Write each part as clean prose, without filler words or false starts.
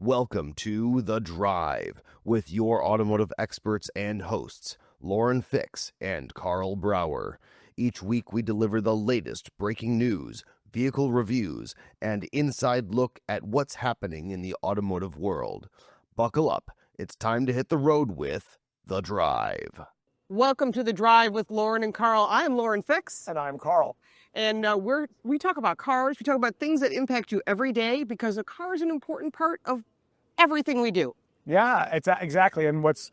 Welcome to The Drive with your automotive experts and hosts, Lauren Fix and Karl Brauer. Each week we deliver the latest breaking news, vehicle reviews, and inside look at what's happening in the automotive world. Buckle up. It's time to hit the road with The Drive. Welcome to The Drive with Lauren and Karl. I'm Lauren Fix. And I'm Karl. And we talk about cars. We talk about things that impact you every day because a car is an important part of everything we do. Yeah, it's exactly. And what's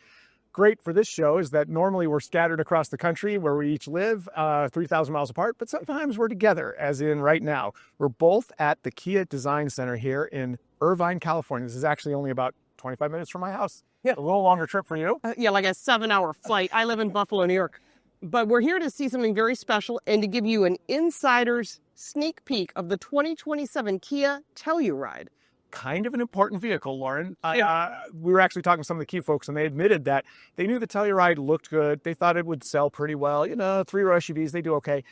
great for this show is that normally we're scattered across the country where we each live 3,000 miles apart, but sometimes we're together, as in right now. We're both at the Kia Design Center here in Irvine, California. This is actually only about 25 minutes from my house. Yeah. A little longer trip for you. Yeah, like a 7-hour flight. I live in Buffalo, New York. But we're here to see something very special and to give you an insider's sneak peek of the 2027 Kia Telluride. Kind of an important vehicle, Lauren. We were actually talking to some of the Kia folks, and they admitted that they knew the Telluride looked good. They thought it would sell pretty well. You know, three-row SUVs, they do okay.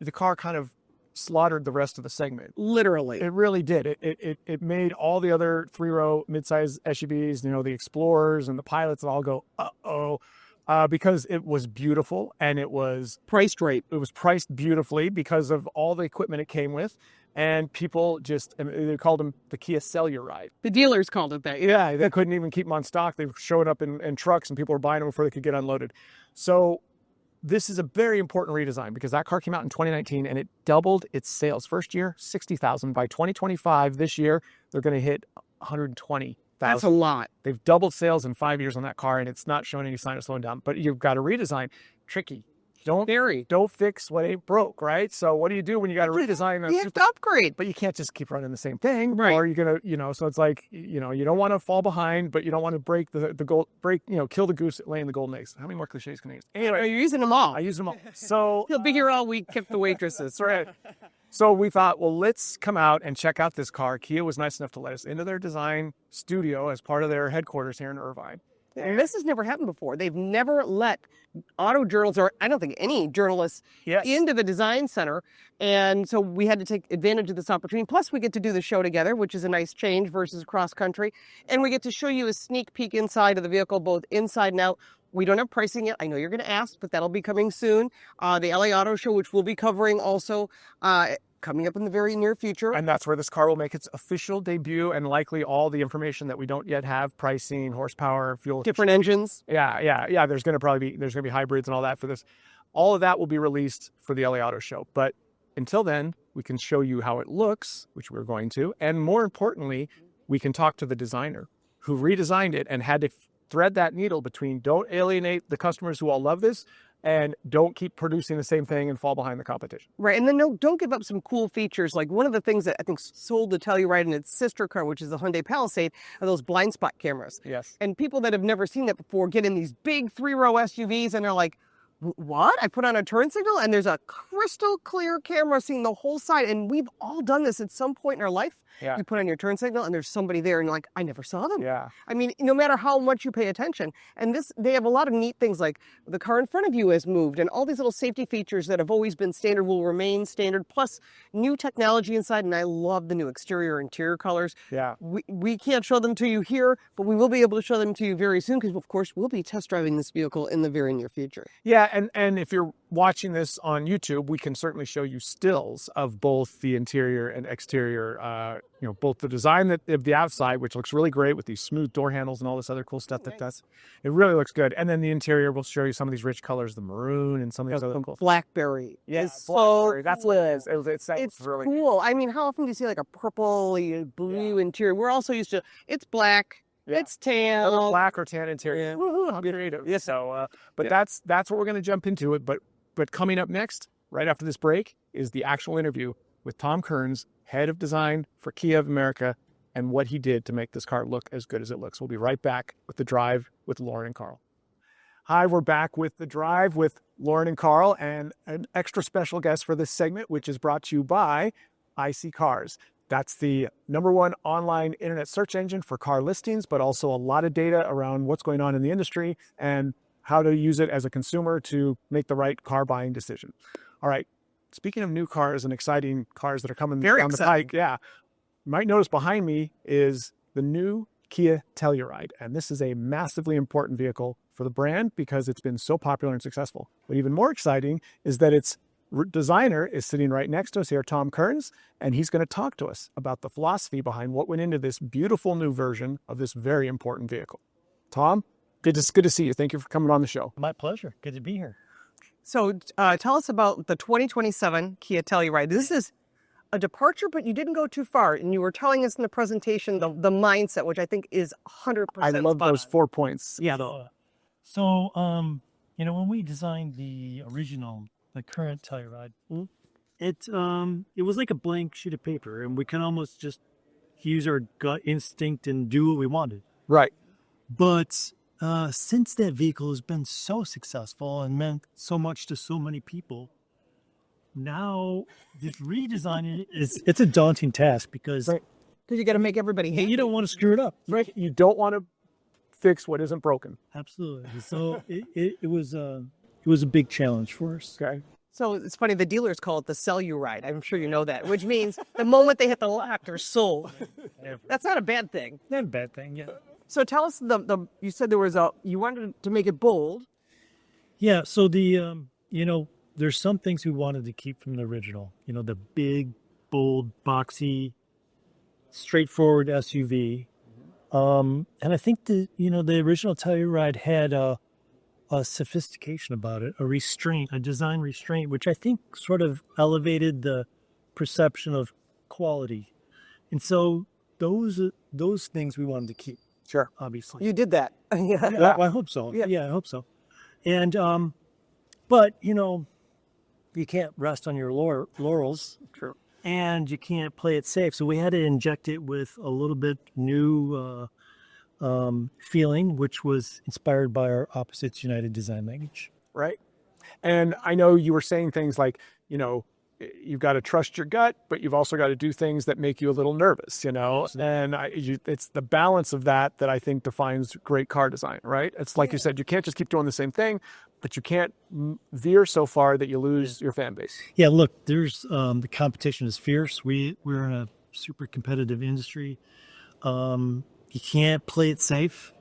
The car kind of slaughtered the rest of the segment. Literally. It really did. It made all the other three-row midsize SUVs, you know, the Explorers and the Pilots, all go, uh-oh. Because it was beautiful and it was priced right. It was priced beautifully because of all the equipment it came with. And people just, they called them the Kia Telluride. The dealers called it that. Yeah, they couldn't even keep them on stock. They were showing up in trucks and people were buying them before they could get unloaded. So this is a very important redesign because that car came out in 2019 and it doubled its sales. First year, 60,000. By 2025, this year, they're going to hit 120,000. That's a lot. They've doubled sales in 5 years on that car, and it's not showing any sign of slowing down. But you've got a redesign. Tricky. Don't fix what ain't broke, right? So what do you do when you got a redesign? You have to upgrade. But you can't just keep running the same thing. Right. Or you're going to, so it's like, you don't want to fall behind, but you don't want to kill the goose laying the golden eggs. How many more cliches can I use? Anyway, you're using them all. I use them all. So he'll be here all week, tip the waitresses. Right. So we thought, well, let's come out and check out this car. Kia was nice enough to let us into their design studio as part of their headquarters here in Irvine. And this has never happened before. They've never let auto journalists, or I don't think any journalists, into the design center. And so we had to take advantage of this opportunity. Plus, we get to do the show together, which is a nice change versus cross country. And we get to show you a sneak peek inside of the vehicle, both inside and out. We don't have pricing yet. I know you're going to ask, but that'll be coming soon. The LA Auto Show, which we'll be covering also, coming up in the very near future. And that's where this car will make its official debut and likely all the information that we don't yet have, pricing, horsepower, fuel. Different engines. Yeah. There's going to be hybrids and all that for this. All of that will be released for the LA Auto Show. But until then, we can show you how it looks, which we're going to. And more importantly, we can talk to the designer who redesigned it and had to thread that needle between don't alienate the customers who all love this and don't keep producing the same thing and fall behind the competition. Right, and then don't give up some cool features. Like one of the things that I think sold the Telluride in its sister car, which is the Hyundai Palisade, are those blind spot cameras. Yes. And people that have never seen that before get in these big three-row SUVs and they're like, what? I put on a turn signal and there's a crystal clear camera seeing the whole side. And we've all done this at some point in our life. Yeah. You put on your turn signal and there's somebody there and you're like, I never saw them. Yeah. I mean, no matter how much you pay attention. And they have a lot of neat things like the car in front of you has moved and all these little safety features that have always been standard will remain standard, plus new technology inside. And I love the new exterior interior colors. Yeah. We can't show them to you here, but we will be able to show them to you very soon because, of course, we'll be test driving this vehicle in the very near future. Yeah, and if you're watching this on YouTube, we can certainly show you stills of both the interior and exterior, both the design of the outside, which looks really great with these smooth door handles and all this other cool stuff that does. It really looks good. And then the interior, we'll show you some of these rich colors, the maroon and some of these other cool. Blackberry. Yes, blackberry. That's what it is. It's really cool. I mean, how often do you see like a purpley blue interior? We're also used to, it's black. Yeah. It's tan. Black or tan interior. Yeah. Woo-hoo, how creative. Yeah. So, that's what we're going to jump into it. But coming up next, right after this break, is the actual interview with Tom Kearns, head of design for Kia of America, and what he did to make this car look as good as it looks. We'll be right back with The Drive with Lauren and Karl. Hi, we're back with The Drive with Lauren and Karl, and an extra special guest for this segment, which is brought to you by IC Cars. That's the #1 online internet search engine for car listings, but also a lot of data around what's going on in the industry and how to use it as a consumer to make the right car buying decision. All right. Speaking of new cars and exciting cars that are coming down the pike, you might notice behind me is the new Kia Telluride. And this is a massively important vehicle for the brand because it's been so popular and successful. But even more exciting is that its designer is sitting right next to us here, Tom Kearns, and he's going to talk to us about the philosophy behind what went into this beautiful new version of this very important vehicle. Tom, it's good to see you. Thank you for coming on the show. My pleasure. Good to be here. So tell us about the 2027 Kia Telluride. This is a departure, but you didn't go too far. And you were telling us in the presentation the mindset, which I think is 100% I love those 4 points. Yeah. So, when we designed the current Telluride, it was like a blank sheet of paper, and we can almost just use our gut instinct and do what we wanted. Right. But since that vehicle has been so successful and meant so much to so many people, now just redesigning it's a daunting task because you got to make everybody happy. you don't want to screw it up. Right. You don't want to fix what isn't broken. Absolutely. So it was a big challenge for us. Okay. So it's funny, the dealers call it the Telluride. I'm sure you know that, which means the moment they hit the lock, they're sold. That's not a bad thing. Not a bad thing, yeah. So tell us, you said you wanted to make it bold. Yeah, so there's some things we wanted to keep from the original. The big, bold, boxy, straightforward SUV. And I think the original Telluride had a sophistication about it, a design restraint, which I think sort of elevated the perception of quality. And so those things we wanted to keep. Sure. Obviously. You did that. Yeah, I hope so. Yeah, I hope so. And, but, you can't rest on your laurels. True. And you can't play it safe. So we had to inject it with a little bit new feeling, which was inspired by our Opposites United design language. Right. And I know you were saying things like, you've got to trust your gut, but you've also got to do things that make you a little nervous, And it's the balance of that I think defines great car design, right? It's like you said, you can't just keep doing the same thing, but you can't veer so far that you lose your fan base. Yeah, look, there's the competition is fierce. We're in a super competitive industry. You can't play it safe.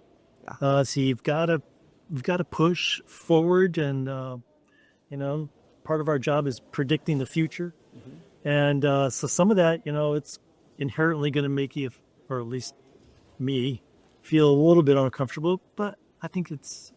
So we've got to push forward, and part of our job is predicting the future. Mm-hmm. And so some of that, it's inherently going to make you, or at least me, feel a little bit uncomfortable. But I think it's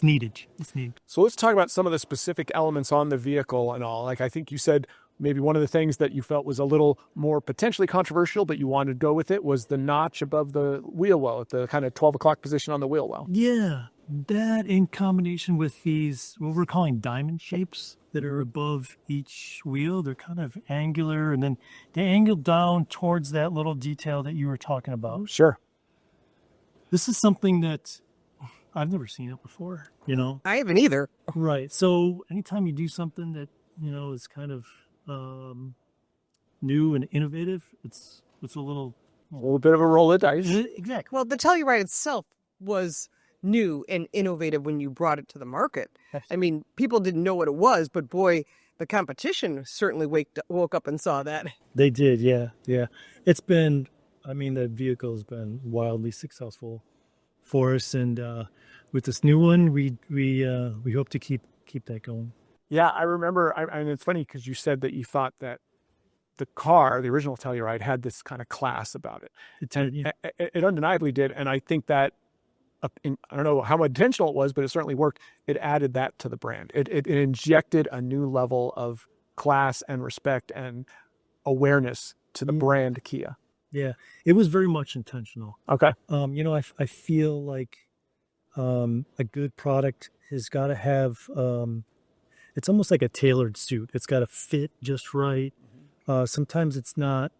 needed. It's needed. So let's talk about some of the specific elements on the vehicle and all. Like I think you said maybe one of the things that you felt was a little more potentially controversial, but you wanted to go with it, was the notch above the wheel well, at the kind of 12 o'clock position on the wheel well. Yeah, that in combination with these, what we're calling diamond shapes that are above each wheel, they're kind of angular, and then they angle down towards that little detail that you were talking about. Sure. This is something that I've never seen it before, I haven't either. Right. So anytime you do something that, is kind of new and innovative, it's a little bit of a roll of dice. Exactly. Well, the Telluride itself was new and innovative when you brought it to the market. I mean, people didn't know what it was, but boy, the competition certainly woke up and saw that. They did, yeah. It's been, the vehicle has been wildly successful for us, and with this new one, we hope to keep that going. Yeah, I remember, and it's funny because you said that you thought that the original Telluride, had this kind of class about it. It undeniably did, and I think that, I don't know how intentional it was, but it certainly worked. It added that to the brand. It injected a new level of class and respect and awareness to the brand Kia. Yeah, it was very much intentional. Okay. I feel like a good product has got to have, it's almost like a tailored suit. It's got to fit just right. Sometimes it's not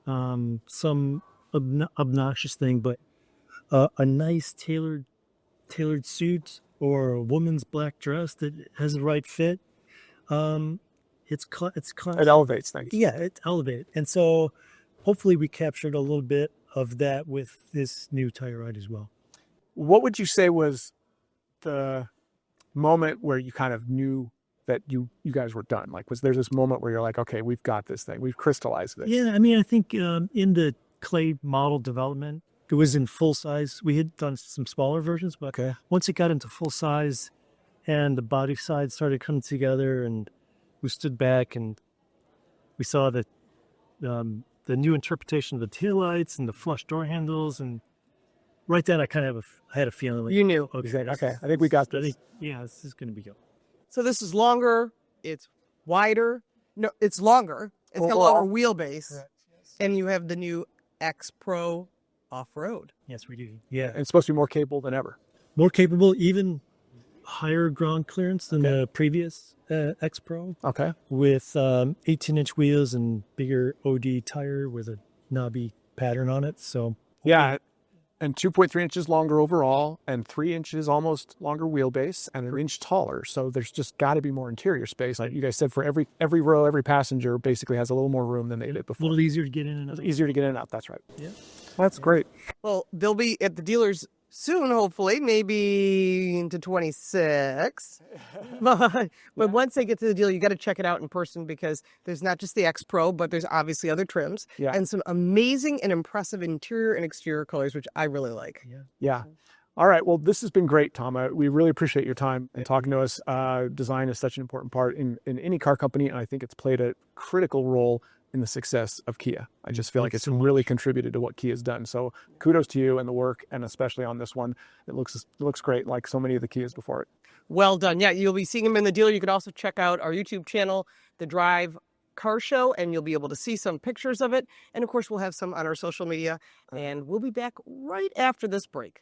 some obnoxious thing, but a nice tailored suit or a woman's black dress that has the right fit. It's It elevates things. Yeah, it's elevated. And so hopefully we captured a little bit of that with this new Telluride as well. What would you say was the moment where you kind of knew that you guys were done? Like, was there this moment where you're like, okay, we've got this thing, we've crystallized it? Yeah, I think in the clay model development, it was in full size. We had done some smaller versions, but once it got into full size and the body side started coming together, and we stood back and we saw the new interpretation of the taillights and the flush door handles, and right then I kind of had a feeling like, You knew. Okay, I think we got this. yeah, this is going to be good. So this is longer. It's wider. No, it's longer. It's got a longer wheelbase. And you have the new X Pro off-road. Yes, we do. Yeah. And it's supposed to be more capable than ever. More capable, even higher ground clearance than the previous X Pro, Okay. with 18-inch wheels and bigger OD tire with a knobby pattern on it. So Yeah. And 2.3 inches longer overall, and 3 inches almost longer wheelbase, and an inch taller. So there's just got to be more interior space. Like you guys said, for every row, every passenger basically has a little more room than they did a before. little easier to get in and out. Easier to get in and out. That's right. Yeah. That's great. Well, they'll be at the dealers soon, hopefully, maybe into 26. But once they get to the dealer, you got to check it out in person, because there's not just the X Pro, but there's obviously other trims and some amazing and impressive interior and exterior colors, which I really like. Yeah. All right. Well, this has been great, Tom. We really appreciate your time and talking to us. Design is such an important part in any car company, and I think it's played a critical role in the success of Kia. I just feel like it's really contributed to what Kia's done. So kudos to you and the work, and especially on this one. It looks great, like so many of the Kias before it. Well done. Yeah, you'll be seeing them in the dealer. You can also check out our YouTube channel, The Drive Car Show, and you'll be able to see some pictures of it. And of course, we'll have some on our social media, and we'll be back right after this break.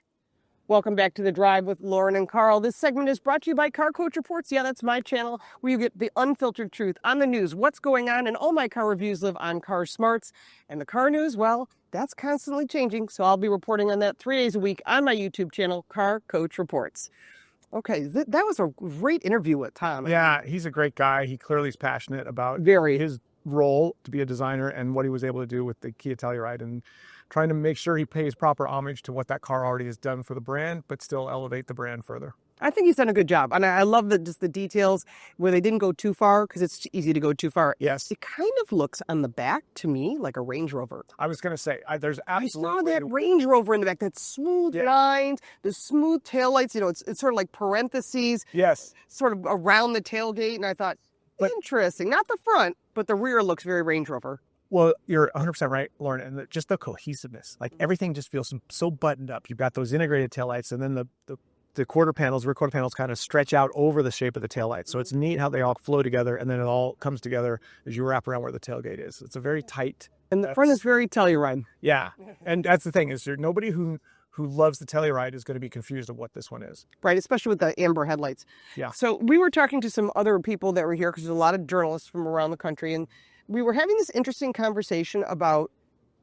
Welcome back to The Drive with Lauren and Karl. This segment is brought to you by Car Coach Reports. Yeah, that's my channel, where you get the unfiltered truth on the news, what's going on, and all my car reviews live on Car Smarts. And the car news, well, that's constantly changing, so I'll be reporting on that 3 days a week on my YouTube channel, Car Coach Reports. Okay, that was a great interview with Tom. Yeah, he's a great guy. He clearly is passionate about his role to be a designer and what he was able to do with the Kia Telluride, and trying to make sure he pays proper homage to what that car already has done for the brand, but still elevate the brand further. I think he's done a good job. And I love just the details where they didn't go too far, because it's easy to go too far. Yes. It kind of looks on the back to me like a Range Rover. I was going to say, there's absolutely... I saw that Range Rover in the back, that smooth lines, the smooth taillights, it's sort of like parentheses. Yes. Sort of around the tailgate. And I thought, interesting. Not the front, but the rear looks very Range Rover. Well, you're 100% right, Lauren, and just the cohesiveness. Like everything just feels so buttoned up. You've got those integrated taillights, and then the rear quarter panels kind of stretch out over the shape of the taillights. So it's neat how they all flow together, and then it all comes together as you wrap around where the tailgate is. It's a very tight... And the front is very Telluride. Yeah, and that's the thing, is there nobody who loves the Telluride is going to be confused of what this one is. Right, especially with the amber headlights. Yeah. So we were talking to some other people that were here, because there's a lot of journalists from around the country, and we were having this interesting conversation about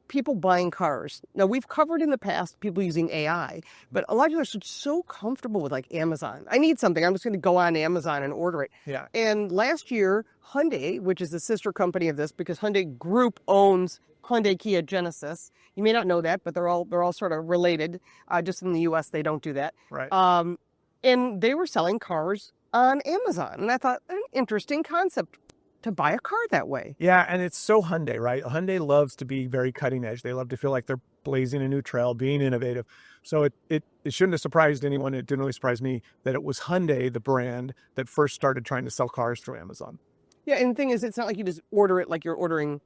people buying cars. Now, we've covered in the past people using AI, but a lot of people are so comfortable with like Amazon. I need something, I'm just going to go on Amazon and order it. Yeah. And last year, Hyundai, which is the sister company of this, because Hyundai Group owns Hyundai, Kia, Genesis. You may not know that, but they're all sort of related. Just in the U.S., they don't do that. Right. And they were selling cars on Amazon, and I thought, an interesting concept to buy a car that way. Yeah, and it's so Hyundai, right? Hyundai loves to be very cutting edge. They love to feel like they're blazing a new trail, being innovative. So it shouldn't have surprised anyone. It didn't really surprise me that it was Hyundai, the brand, that first started trying to sell cars through Amazon. Yeah, and the thing is, it's not like you just order it like you're ordering,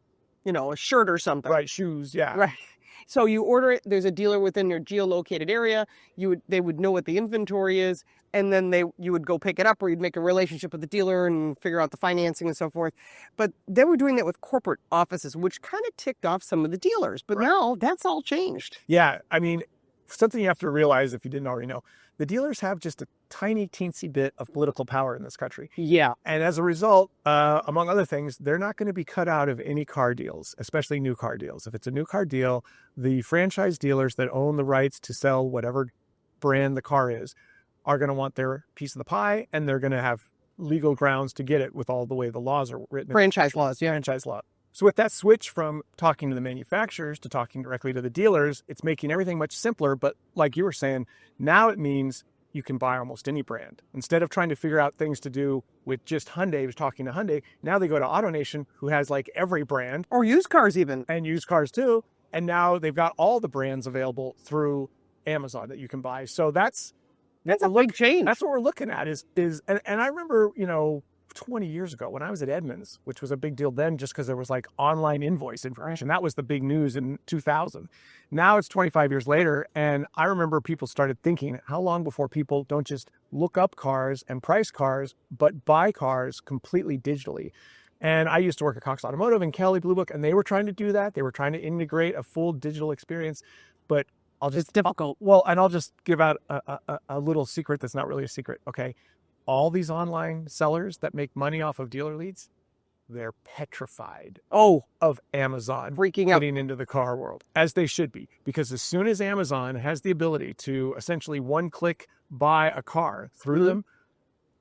a shirt or something. Right, shoes, yeah. Right. So you order it, there's a dealer within your geolocated area, they would know what the inventory is, and then you would go pick it up, or you'd make a relationship with the dealer and figure out the financing and so forth. But they were doing that with corporate offices, which kind of ticked off some of the dealers. But now that's all changed. Yeah, I mean, something you have to realize, if you didn't already know, the dealers have just a tiny teensy bit of political power in this country. Yeah. And as a result, among other things, they're not going to be cut out of any car deals, especially new car deals. If it's a new car deal, the franchise dealers that own the rights to sell whatever brand the car is are going to want their piece of the pie, and they're going to have legal grounds to get it with all the way the laws are written. Franchise laws, yeah. Franchise law. So with that switch from talking to the manufacturers to talking directly to the dealers, it's making everything much simpler. But like you were saying, now it means you can buy almost any brand. Instead of trying to figure out things to do with just Hyundai, who's talking to Hyundai, now they go to AutoNation, who has like every brand. Or used cars even. And used cars too. And now they've got all the brands available through Amazon that you can buy. So that's a big change. That's what we're looking at and I remember, 20 years ago when I was at Edmunds, which was a big deal then just because there was like online invoice information. That was the big news in 2000. Now it's 25 years later. And I remember people started thinking, how long before people don't just look up cars and price cars, but buy cars completely digitally? And I used to work at Cox Automotive and Kelly Blue Book, and they were trying to do that. They were trying to integrate a full digital experience, but It's difficult. I'll just give out a little secret that's not really a secret, okay? All these online sellers that make money off of dealer leads, they're petrified of Amazon Freaking out. getting into the car world, as they should be. Because as soon as Amazon has the ability to essentially one-click buy a car through them,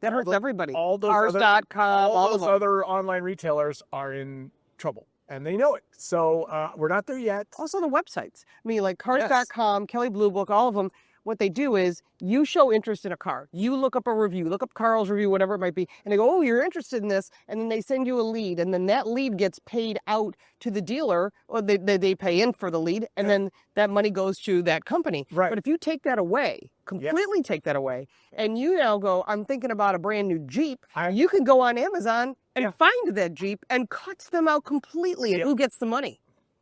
that hurts everybody. All those Cars.com, all those of them. other online retailers are in trouble. And they know it. So we're not there yet. Also the websites. I mean, like Cars.com, Kelly Blue Book, all of them, what they do is you show interest in a car. You look up a review, look up Carl's review, whatever it might be, and they go, oh, you're interested in this, and then they send you a lead, and then that lead gets paid out to the dealer, or they pay in for the lead, and then that money goes to that company. Right. But if you take that away, completely take that away, and you now go, I'm thinking about a brand new Jeep, you can go on Amazon and find that Jeep and cuts them out completely, and who gets the money?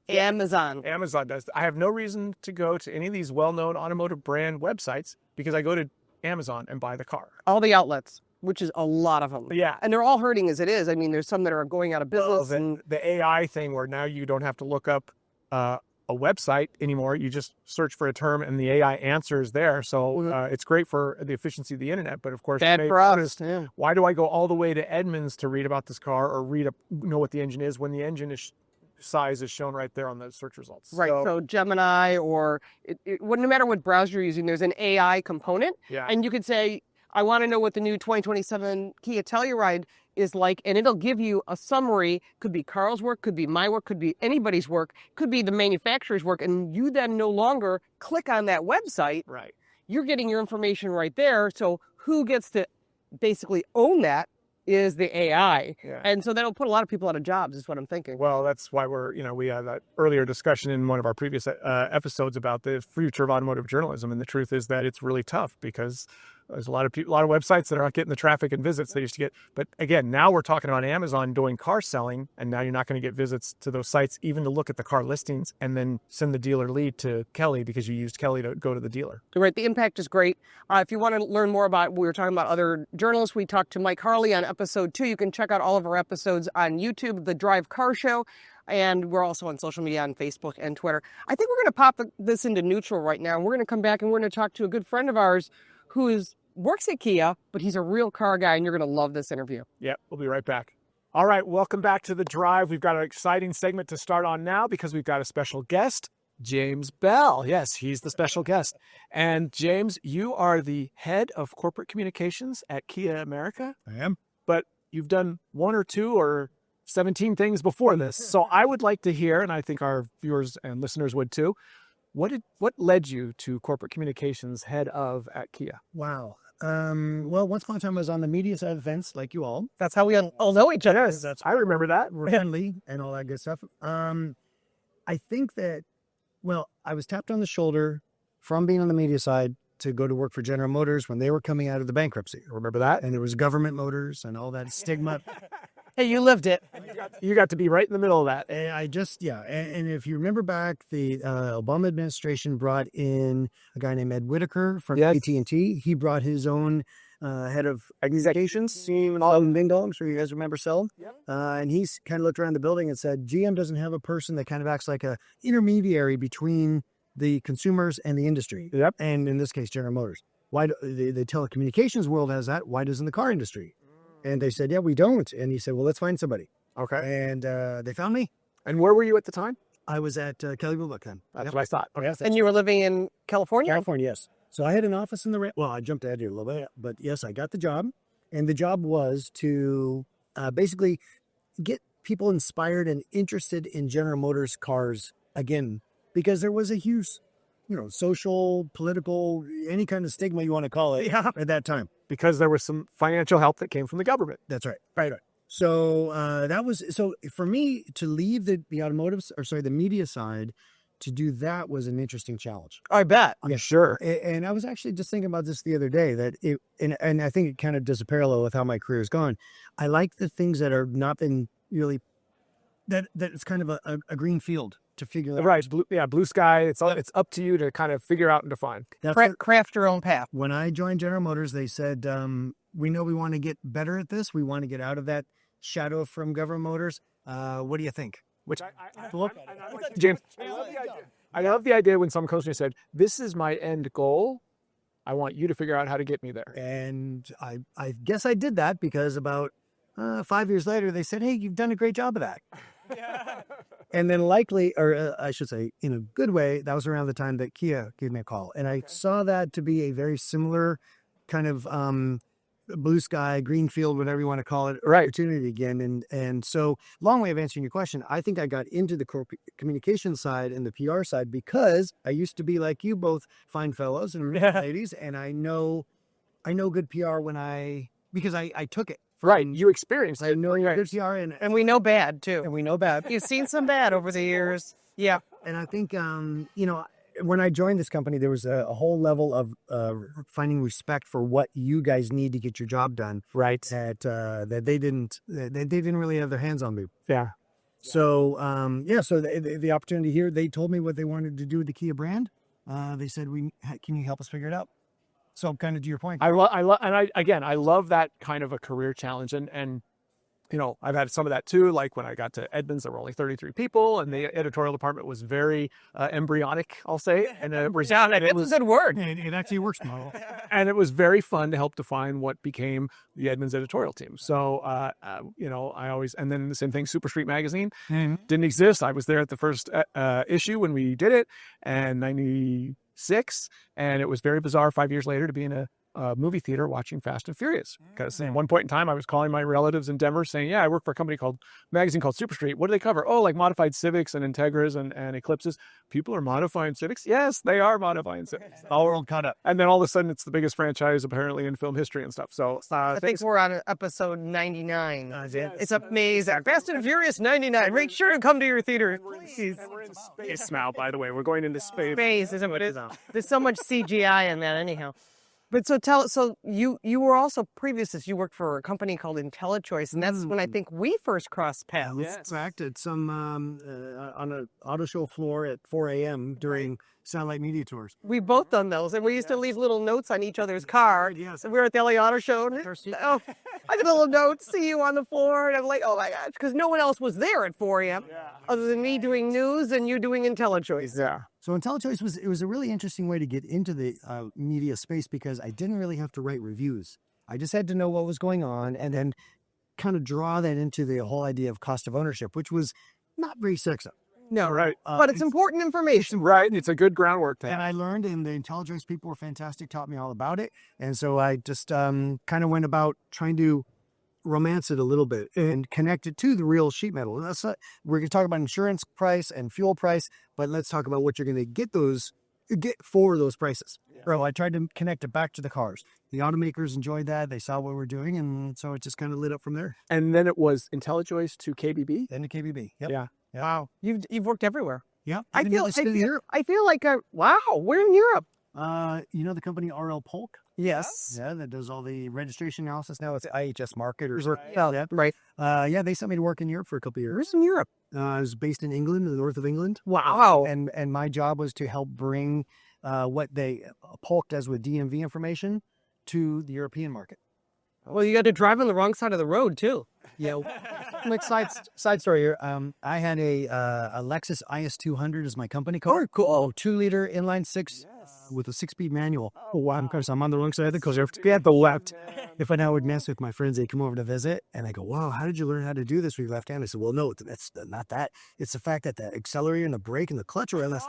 Amazon. Amazon does. I have no reason to go to any of these well-known automotive brand websites because I go to Amazon and buy the car. All the outlets, which is a lot of them. Yeah. And they're all hurting as it is. I mean, there's some that are going out of business. And the AI thing where now you don't have to look up a website anymore. You just search for a term and the AI answers there. So it's great for the efficiency of the internet. But of course, bad for us. Why do I go all the way to Edmunds to read about this car or know what the engine is when the engine size is shown right there on the search results? Right. So Gemini or no matter what browser you're using, there's an AI component. Yeah. And you could say, I want to know what the new 2027 Kia Telluride is like, and it'll give you a summary. Could be Carl's work, could be my work, could be anybody's work, could be the manufacturer's work, and you then no longer click on that website. Right. You're getting your information right there. So who gets to basically own that is the AI. Yeah. And so that'll put a lot of people out of jobs, is what I'm thinking. Well, that's why we had that earlier discussion in one of our previous episodes about the future of automotive journalism. And the truth is that it's really tough because there's a lot of websites that are not getting the traffic and visits they used to get. But again, now we're talking about Amazon doing car selling, and now you're not going to get visits to those sites even to look at the car listings and then send the dealer lead to Kelly because you used Kelly to go to the dealer. Right. The impact is great. If you want to learn more about, we were talking about other journalists. We talked to Mike Harley on episode 2. You can check out all of our episodes on YouTube, The Drive Car Show. And we're also on social media on Facebook and Twitter. I think we're going to pop this into neutral right now. We're going to come back and we're going to talk to a good friend of ours who works at Kia, but he's a real car guy, and you're going to love this interview. Yeah, we'll be right back. All right, welcome back to The Drive. We've got an exciting segment to start on now because we've got a special guest, James Bell. Yes, he's the special guest. And James, you are the head of corporate communications at Kia America. I am. But you've done 1 or 2 or 17 things before this. So I would like to hear, and I think our viewers and listeners would too, what led you to corporate communications head of at Kia? Wow. Well, once upon a time I was on the media side of the fence, like you all. That's how we all know each other. That's I remember that. friendly and all that good stuff. I think that, well, I was tapped on the shoulder from being on the media side to go to work for General Motors when they were coming out of the bankruptcy. Remember that? And there was government motors and all that stigma. Hey, you lived it. You got to be right in the middle of that. And and if you remember back, the Obama administration brought in a guy named Ed Whitaker from AT&T. He brought his own head of communications, Bing Dong, I'm sure you guys remember Seldon. Yep. And he's kind of looked around the building and said, GM doesn't have a person that kind of acts like a intermediary between the consumers and the industry. Yep. And in this case, General Motors. Why the telecommunications world has that? Why doesn't the car industry? And they said, yeah, we don't. And he said, well, let's find somebody. Okay. And they found me. And where were you at the time? I was at Kelly Blue Book then. That's what I thought. Okay. And you were living in California? California, yes. So I had an office in well, I jumped ahead here a little bit, but yes, I got the job. And the job was to basically get people inspired and interested in General Motors cars again, because there was a huge, social, political, any kind of stigma you want to call it at that time. Because there was some financial help that came from the government. That's right. Right. So so for me to leave the media side to do that was an interesting challenge. I bet. I'm sure. And I was actually just thinking about this the other day that and I think it kind of does a parallel with how my career has gone. I like the things that are not been really, that it's kind of a green field to figure out. Right. Blue sky. It's up to you to kind of figure out and define. Craft your own path. When I joined General Motors, they said, we know we want to get better at this. We want to get out of that shadow from Government Motors. What do you think? Which James, I love the idea when some customer said, "This is my end goal. I want you to figure out how to get me there." And I guess I did that because about 5 years later, they said, "Hey, you've done a great job of that." And then likely, or I should say, in a good way, that was around the time that Kia gave me a call. And I saw that to be a very similar kind of blue sky, green field, whatever you want to call it, opportunity again. And so, long way of answering your question, I think I got into the communication side and the PR side because I used to be like you, both fine fellows and ladies, and I know good PR because I took it. Right, you experienced it. I know good PR, and we know bad too. And we know bad. You've seen some bad over the years. Yeah. And I think, when I joined this company, there was a whole level of finding respect for what you guys need to get your job done. Right. That they didn't really have their hands on me. Yeah. So, so the opportunity here, they told me what they wanted to do with the Kia brand. They said, can you help us figure it out? So kind of to your point. I love that kind of a career challenge. And I've had some of that too. Like when I got to Edmunds, there were only 33 people and the editorial department was very embryonic, I'll say. And it was a good word. It actually works model. And it was very fun to help define what became the Edmunds editorial team. So, I always, and then the same thing, Super Street Magazine didn't exist. I was there at the first issue when we did it, and 96. And it was very bizarre 5 years later to be in a movie theater watching Fast and Furious, because at one point in time I was calling my relatives in Denver saying, I work for a magazine called Super Street. What do they cover? Oh, like modified Civics and Integras and Eclipses. People are modifying Civics? Yes, they are modifying Civics. All world caught up. And then all of a sudden it's the biggest franchise apparently in film history and stuff. So I think we're on episode 99. It's amazing. Fast and Furious 99. Make sure to come to your theater, please. And we're in space now, by the way. We're going into space. Space isn't what it is. There's so much CGI in that anyhow. But so you were also previous to this, you worked for a company called IntelliChoice, and that's when I think we first crossed paths. Yes. In fact, at some on an auto show floor at 4 a.m. during satellite media tours. We both done those, and we used to leave little notes on each other's car. Yes. And we were at the LA Auto Show. And, I did a little note, see you on the floor, and I'm like, oh my gosh, because no one else was there at 4 a.m. Other than me doing news and you doing IntelliChoice. Yeah. So IntelliChoice was a really interesting way to get into the media space because I didn't really have to write reviews. I just had to know what was going on and then kind of draw that into the whole idea of cost of ownership, which was not very sexy. No, right. But it's important information. Right. It's a good groundwork thing. And I learned, and the IntelliChoice people were fantastic, taught me all about it. And so I just kind of went about trying to romance it a little bit and connect it to the real sheet metal. We're going to talk about insurance price and fuel price, but let's talk about what you're going to get for those prices. So I tried to connect it back to the cars. The automakers enjoyed that. They saw what we're doing, and so it just kind of lit up from there. And then it was IntelliChoice to KBB? Then to KBB. Yep. Yeah. Wow. You've worked everywhere. Yeah. I feel like wow, we're in Europe. The company RL Polk? Yes. Yeah, that does all the registration analysis. Now it's IHS Market or right. They sent me to work in Europe for a couple of years. Where's in Europe? I was based in England, in the north of England. Wow. And my job was to help bring what they Polk does with DMV information to the European market. Well, you got to drive on the wrong side of the road too. Yeah. Like side story here. I had a Lexus IS200 as my company car. Oh, cool. 2-liter inline six with a 6-speed manual. Oh, wow. Of course, I'm on the wrong side of the coast. We had the left. If I now would mess with my friends, they come over to visit, and I go, wow, how did you learn how to do this with your left hand? I said, well, no, that's not that. It's the fact that the accelerator and the brake and the clutch are in this.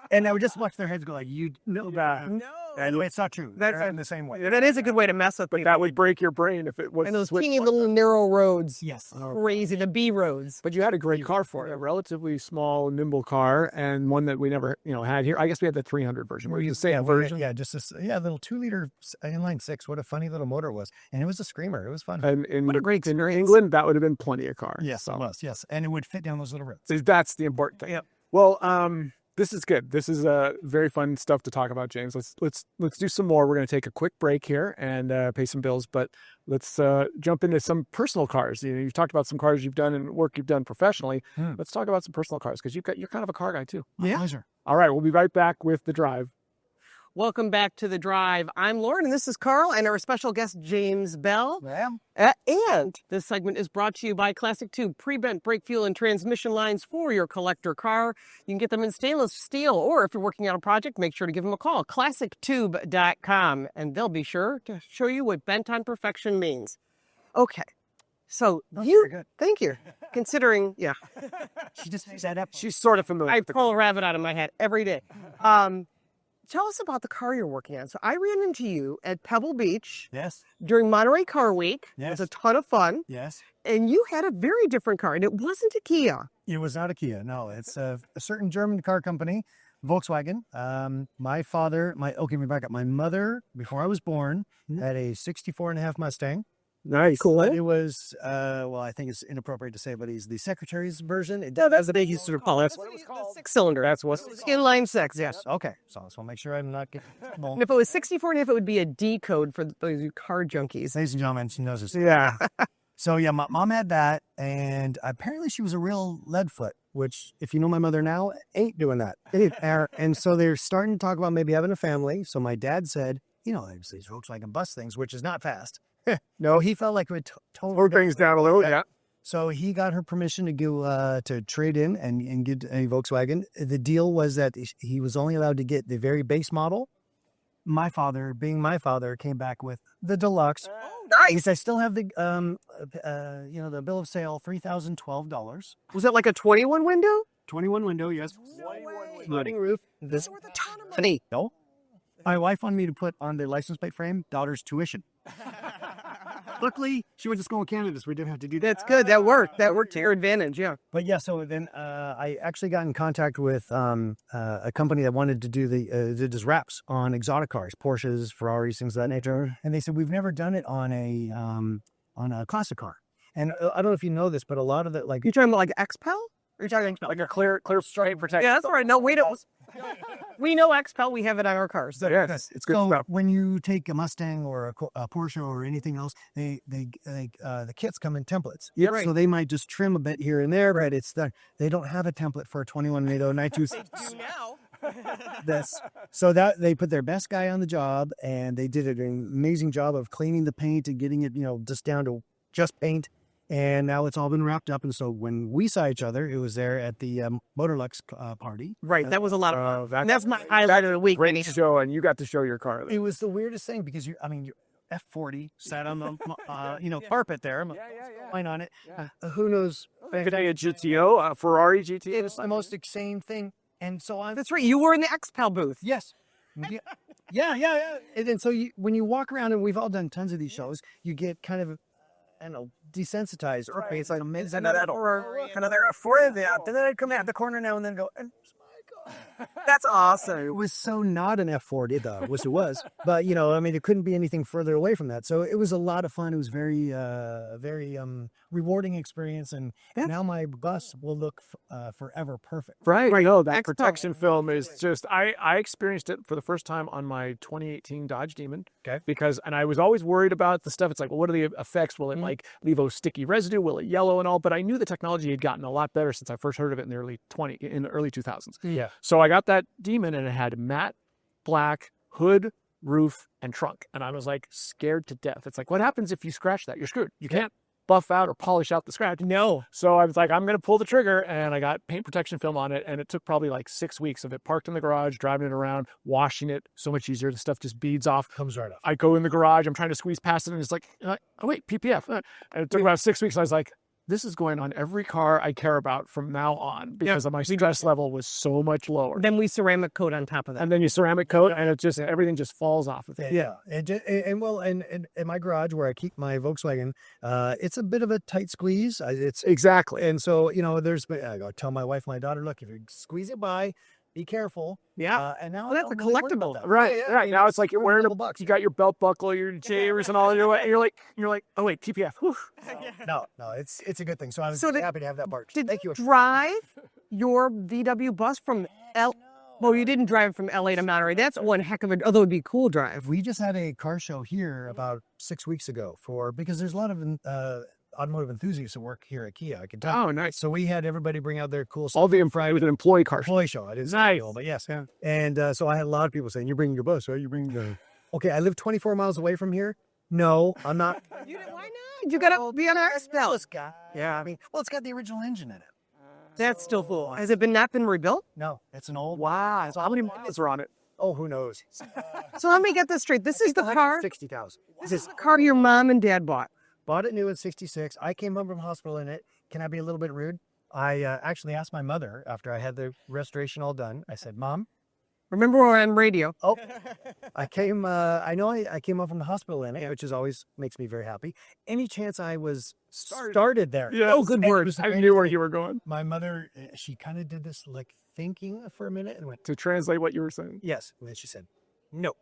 And I would just watch their heads go like, you know that. No. And it's not true. That's in the same way. That is a good way to mess with people. That would break your brain if it was. And those teeny little narrow roads. Yes. Crazy, the B roads. But you had a great car for it. A relatively small, nimble car, and one that we never, had here. I guess we had the 300 version. Where you say a version. Yeah, just this, little 2-liter inline six. What a funny little motor it was. And it was a screamer. It was fun. And what a great in England, that would have been plenty of car. Yes, it was. Yes. And it would fit down those little roads. So that's the important thing. Yep. Well, this is good. This is very fun stuff to talk about, James. Let's do some more. We're going to take a quick break here and pay some bills, but let's jump into some personal cars. You've talked about some cars you've done and work you've done professionally. Let's talk about some personal cars because you're kind of a car guy too. Yeah. Pleasure. All right, we'll be right back with The Drive. Welcome back to The Drive. I'm Lauren, and this is Carl, and our special guest, James Bell. Ma'am. And this segment is brought to you by Classic Tube, pre-bent brake, fuel, and transmission lines for your collector car. You can get them in stainless steel, or if you're working on a project, make sure to give them a call, classictube.com, and they'll be sure to show you what bent on perfection means. Okay. So Very good. thank you. Considering, yeah, She just makes that up. She's sort of familiar. I pull a rabbit out of my head every day. Tell us about the car you're working on. So I ran into you at Pebble Beach Yes. during Monterey Car Week. It Yes. was a ton of fun. Yes. And you had a very different car, and it wasn't a Kia. It was not a Kia. No, it's a certain German car company, Volkswagen. My father, let me back up. My mother, before I was born, had a 64.5 Mustang. Nice. Cool. It was, well, I think it's inappropriate to say, but he's the secretary's version. No, that's what they used to call it. That's what it was called. Six-cylinder. That's what. Inline six, yes. Okay, so I just want to make sure I'm not getting And if it was 64 and a half, it would be a D code for those car junkies. Ladies and gentlemen, she knows this. Yeah. So yeah, my mom had that, and apparently she was a real lead foot, which, if you know my mother now, ain't doing that. And so they're starting to talk about maybe having a family. So my dad said, there's these Volkswagen Bus things, which is not fast. No, he felt like it would totally Slow things down a little. Yeah. So he got her permission to go to trade in and get a Volkswagen. The deal was that he was only allowed to get the very base model. My father, being my father, came back with the deluxe. Oh, Nice. I still have the the bill of sale, $3,012. Was that like a 21 window? 21 window, yes. Floating roof. This was a ton of money. No. My wife wanted me to put on the license plate frame, daughter's tuition. Luckily, she went to school in Canada, so we didn't have to do that. That's good. That worked. That worked to your advantage, yeah. But yeah, so then I actually got in contact with a company that wanted to do did this wraps on exotic cars, Porsches, Ferraris, things of that nature. And they said, we've never done it on a classic car. And I don't know if you know this, but a lot of the, like... You talking about like XPEL? Or you talking Like a clear stripe protection. Yeah, that's all right. No, we don't. We know XPEL. We have it on our cars. So. Yes, it's good So stuff. when you take a Mustang or a Porsche or anything else, the kits come in templates. Yeah, right. So they might just trim a bit here and there, but they don't have a template for a 21 NATO 92. Now. So that they put their best guy on the job, and they did an amazing job of cleaning the paint and getting it, just down to just paint. And now it's all been wrapped up. And so when we saw each other, it was there at the Motorlux party. Right. That was a lot of fun. That's my highlight of the week. Great show, and you got to show your car. It was the weirdest thing because your F40 sat on the carpet there. Line on it. Who knows? Could I a GTO, a Ferrari GTO? It was the most insane thing. And so That's right. You were in the XPEL booth. Yes. Yeah. And then so when you walk around, and we've all done tons of these shows, you get kind of, desensitized. Right. It's like another F40 out. Then I'd come out the corner now and then go, That's awesome. It was so not an F40 though, which it was. But it couldn't be anything further away from that. So it was a lot of fun. It was very rewarding experience, and now my bus will look forever perfect. Right. No, that Excellent. protection film is just, I experienced it for the first time on my 2018 Dodge Demon. Okay. And I was always worried about the stuff. It's like, well, what are the effects? Will it leave a sticky residue? Will it yellow and all? But I knew the technology had gotten a lot better since I first heard of it in the early 2000s. Yeah. So I got that Demon, and it had matte black hood, roof, and trunk. And I was like scared to death. It's like, what happens if you scratch that? You're screwed. You can't buff out or polish out the scratch. No. So I was like, I'm going to pull the trigger, and I got paint protection film on it, and it took probably like 6 weeks of it parked in the garage, driving it around, washing it. So much easier. The stuff just beads off. Comes right off. I go in the garage, I'm trying to squeeze past it, and it's like, oh wait, PPF. And it took about 6 weeks. And I was like, this is going on every car I care about from now on, because my stress level was so much lower. Then we ceramic coat on top of that. And then you ceramic coat, and it just, everything just falls off of it. Yeah, and in my garage where I keep my Volkswagen, it's a bit of a tight squeeze. It's Exactly. and so I go tell my wife, my daughter, look, if you squeeze it by, be careful. Yeah. And now that's I a don't really worry collectible. about that. Right. Right. Now it's like you're wearing $100. you got your belt buckle, your chairs, and all. And you're like, oh wait, PPF. Whew. No, it's a good thing. So I was So happy to have that part. Did Thank you. drive your VW bus from Well, you didn't drive from LA to Monterey. That's one heck of a, although it'd be a cool drive. We just had a car show here about 6 weeks ago because there's a lot of automotive enthusiasts that work here at Kia. I can tell. Oh, nice. So we had everybody bring out their cool stuff. All the with an employee car show. Employee show. I didn't Nice. but yes. Yeah. And so I had a lot of people saying, "You're bringing your bus, right? You're bringing the." Okay, I live 24 miles away from here. No, I'm not. Why not? You gotta be on our spell. Yeah, I mean, well, it's got the original engine in it. That's still cool. Has it not been rebuilt? No, it's an old. Wow. So how many miles are on it? Oh, who knows? So let me get this straight. This is the car. 60,000. This is the car your mom and dad bought. Bought it new at 66. I came home from hospital in it. Can I be a little bit rude? I actually asked my mother after I had the restoration all done. I said, "Mom, Remember, we're on radio. oh, I came up from the hospital in it, which is always makes me very happy. Any chance I was started there? Yeah. Oh, good word. I knew where you were going. My mother, she kind of did this like thinking for a minute and went, To translate what you were saying. yes. And then she said, no.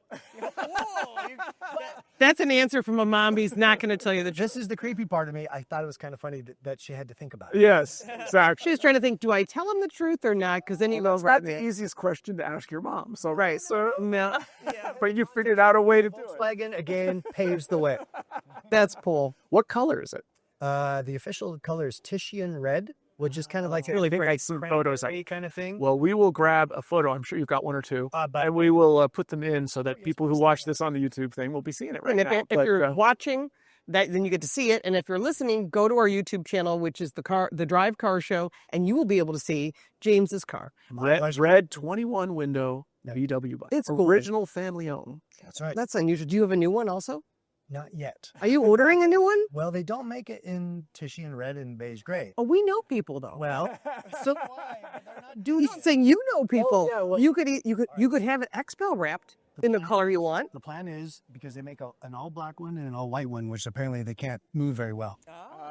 That's an answer from a mom who's not going to tell you the truth. This is the creepy part of me. I thought it was kind of funny that she had to think about it. Yes, exactly. She was trying to think, do I tell him the truth or not? Because then he goes That's right not the there. easiest question to ask your mom. So Right. So, No, but you figured out a way to do it. Volkswagen again paves the way. that's cool. What color is it? The official color is Titian red, which is kind of like really great photos. kind of thing. Well, we will grab a photo. I'm sure you've got one or two. But And we will put them in so that people who watch this on the YouTube thing will be seeing it right And if, now. if But, you're watching, then you get to see it. And if you're listening, go to our YouTube channel, which is the Drive Car Show, and you will be able to see James's car. red 21 window VW bus. It's cool. Original family owned. that's right. That's unusual. Do you have a new one also? Not yet. Are you ordering a new one? Well, they don't make it in Titian red and beige gray. Oh, we know people though. Well, So do you're saying you know people. yeah, well- you could have it XPEL wrapped in the color you want. the plan is because they make an all black one and an all white one, which apparently they can't move very well.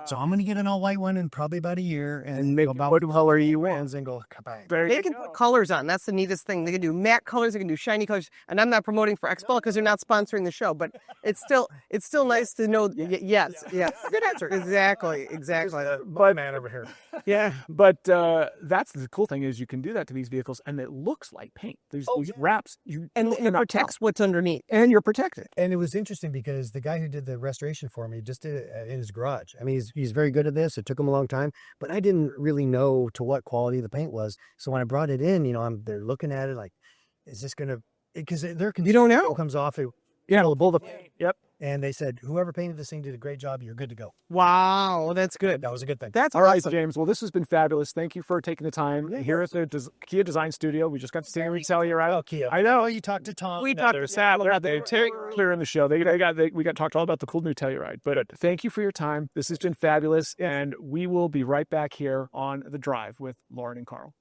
So I'm going to get an all white one in probably about a year and make about what color you want. and go kabang. There They you can go. put colors on. That's the neatest thing. They can do matte colors. They can do shiny colors. And I'm not promoting for XPEL because they're not sponsoring the show. But it's still nice to know. Yes, yeah. Good answer. Exactly. But man over here. Yeah. But that's the cool thing is you can do that to these vehicles and it looks like paint. These wraps. And they're it not protects what's underneath. and you're protected. And it was interesting because the guy who did the restoration for me just did it in his garage. I mean, he's very good at this. It took him a long time, but I didn't really know to what quality the paint was. So when I brought it in, they're looking at it like, is this going to, because You don't know. comes off it. Yeah, pull the paint. Yep. And they said, whoever painted this thing did a great job. You're good to go. Wow, that's good. That was a good thing. That's All right, awesome. James. Well, this has been fabulous. Thank you for taking the time here at the Kia Design Studio. We just got to see Terry Telluride. Oh, Kia. I know. You talked to Tom. We talked They're sad. They're clear in the show. We got talked all about the cool new Telluride. But thank you for your time. This has been fabulous, and we will be right back here on The Drive with Lauren and Karl.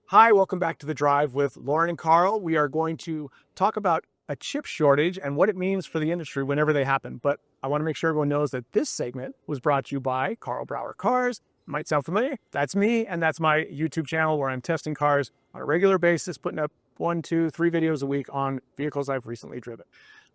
Hi, welcome back to The Drive with Lauren and Karl. We are going to talk about a chip shortage and what it means for the industry whenever they happen. But I want to make sure everyone knows that this segment was brought to you by Karl Brauer Cars. Might sound familiar. That's me, and that's my YouTube channel where I'm testing cars on a regular basis, putting up 1, 2, 3 videos a week on vehicles I've recently driven.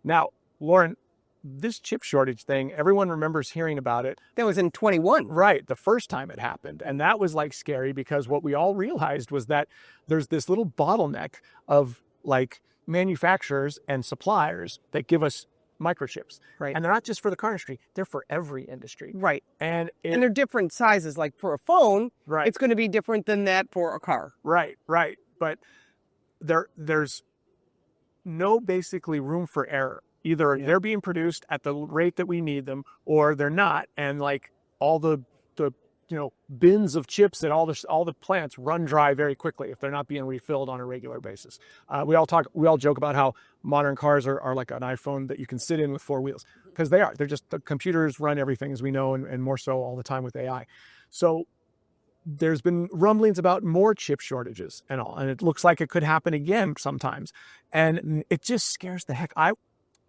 Now, Lauren, this chip shortage thing, everyone remembers hearing about it. That was in 21. Right, the first time it happened. And that was like scary because what we all realized was that there's this little bottleneck of like manufacturers and suppliers that give us microchips. Right. And they're not just for the car industry, they're for every industry. Right. And And they're different sizes. Like for a phone, right, it's going to be different than that for a car. right. But there's no basically room for error. Either they're being produced at the rate that we need them or they're not. And like all the bins of chips at all the plants run dry very quickly if they're not being refilled on a regular basis. We all joke about how modern cars are like an iPhone that you can sit in with 4 wheels because they are. They're just the computers run everything as we know and more so all the time with AI. So there's been rumblings about more chip shortages and all, and it looks like it could happen again sometimes. And it just scares the heck.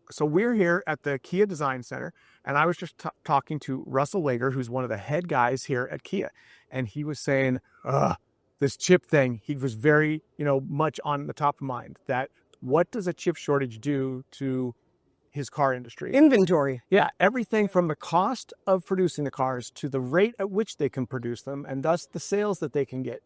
So we're here at the Kia Design Center, and I was just talking to Russell Wager, who's one of the head guys here at Kia, and he was saying, this chip thing, he was very, much on the top of mind, that what does a chip shortage do to his car industry? Inventory. Yeah, everything from the cost of producing the cars to the rate at which they can produce them, and thus the sales that they can get.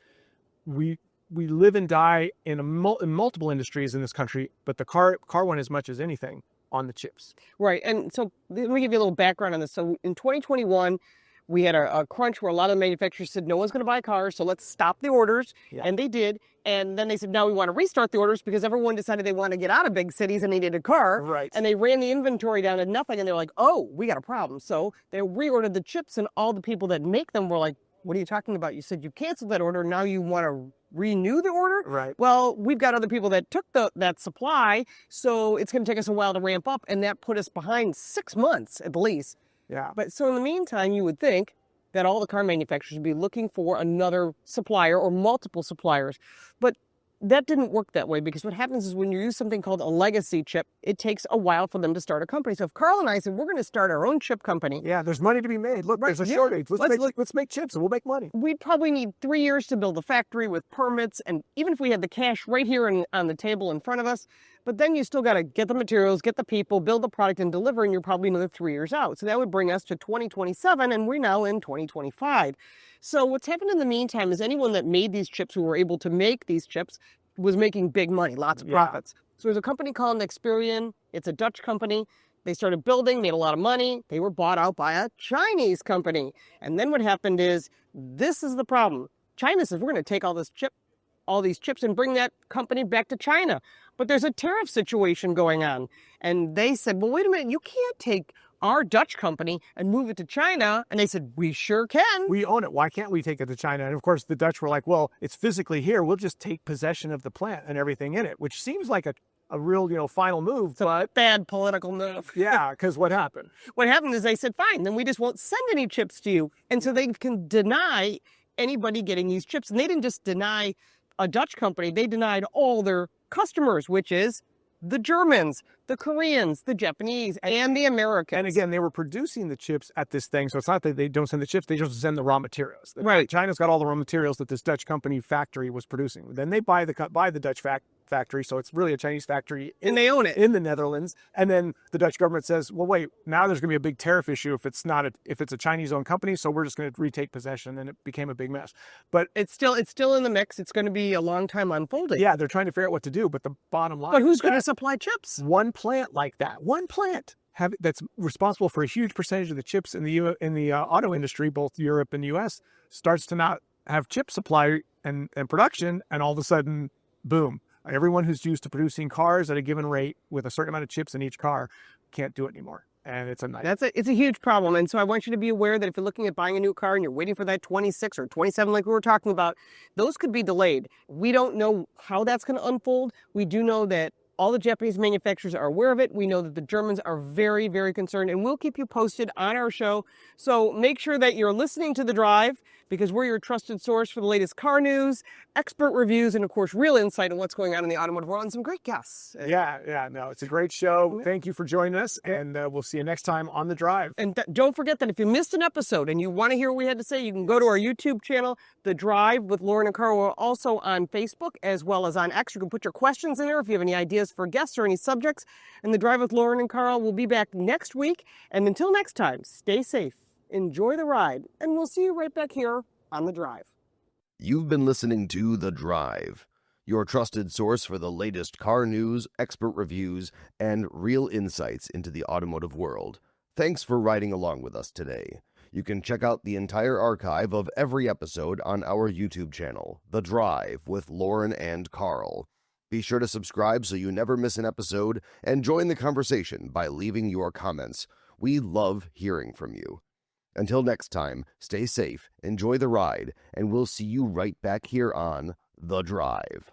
we live and die in multiple industries in this country, but the car one as much as anything on the chips. Right. And so let me give you a little background on this. So in 2021, we had a crunch where a lot of the manufacturers said, no one's going to buy cars, so let's stop the orders. Yeah. And they did. And then they said, now we want to restart the orders because everyone decided they want to get out of big cities and needed a car. Right. And they ran the inventory down to nothing. And they're like, oh, we got a problem. So they reordered the chips, and all the people that make them were like, what are you talking about? You said you canceled that order. Now you want to renew the order? Right. Well, we've got other people that took that supply, so it's going to take us a while to ramp up, and that put us behind 6 months at least. Yeah. But so in the meantime, you would think that all the car manufacturers would be looking for another supplier or multiple suppliers. But that didn't work that way, because what happens is when you use something called a legacy chip, it takes a while for them to start a company. So if Carl and I said, we're going to start our own chip company. Yeah, there's money to be made. Look, Right, there's a yeah. shortage. Let's make chips and we'll make money. We'd probably need 3 years to build a factory with permits, and even if we had the cash right here on the table in front of us, but then you still got to get the materials, get the people, build the product, and deliver, and you're probably another 3 years out. So that would bring us to 2027, and we're now in 2025. So what's happened in the meantime is anyone that made these chips, who were able to make these chips, was making big money, lots of profits. So there's a company called Nexperian. It's a Dutch company. They started building, made a lot of money. They were bought out by a Chinese company. And then what happened is, this is the problem. China says, we're going to take all these chips and bring that company back to China. But there's a tariff situation going on. And they said, well, wait a minute, you can't take our Dutch company and move it to China. And they said, we sure can. We own it. Why can't we take it to China? And of course, the Dutch were like, well, it's physically here. We'll just take possession of the plant and everything in it, which seems like a real, final move. It's a bad political move. Yeah, because what happened? What happened is they said, fine, then we just won't send any chips to you. And so they can deny anybody getting these chips. And they didn't just deny a Dutch company, they denied all their customers, which is the Germans, the Koreans, the Japanese, and the Americans. And again, they were producing the chips at this thing. So it's not that they don't send the chips, they just send the raw materials. Right. China's got all the raw materials that this Dutch company factory was producing. Then they buy the Dutch factory. So it's really a Chinese factory. And they own it. In the Netherlands. And then the Dutch government says, well, wait, now there's going to be a big tariff issue if it's a Chinese-owned company. So we're just going to retake possession. And it became a big mess. But it's still in the mix. It's going to be a long time unfolding. Yeah, they're trying to figure out what to do. But the bottom line, but who's going to supply chips? One plant like that, one plant that's responsible for a huge percentage of the chips in the auto industry, both Europe and US, starts to not have chip supply and production, and all of a sudden, boom. Everyone who's used to producing cars at a given rate with a certain amount of chips in each car can't do it anymore. And it's a nightmare. It's a huge problem. And so I want you to be aware that if you're looking at buying a new car and you're waiting for that 26 or 27 like we were talking about, those could be delayed. We don't know how that's going to unfold. We do know that all the Japanese manufacturers are aware of it. We know that the Germans are very, very concerned, and we'll keep you posted on our show. So make sure that you're listening to The Drive, because we're your trusted source for the latest car news, expert reviews, and of course, real insight on what's going on in the automotive world, and some great guests. No, it's a great show. Thank you for joining us, and we'll see you next time on The Drive. And don't forget that if you missed an episode and you want to hear what we had to say, you can go to our YouTube channel, The Drive with Lauren and Karl. We're also on Facebook as well as on X. You can put your questions in there if you have any ideas for guests or any subjects. And The Drive with Lauren and Karl will be back next week. And until next time, stay safe, enjoy the ride, and we'll see you right back here on The Drive. You've been listening to The Drive, your trusted source for the latest car news, expert reviews, and real insights into the automotive world. Thanks for riding along with us today. You can check out the entire archive of every episode on our YouTube channel, The Drive with Lauren and Karl. Be sure to subscribe so you never miss an episode, and join the conversation by leaving your comments. We love hearing from you. Until next time, stay safe, enjoy the ride, and we'll see you right back here on The Drive.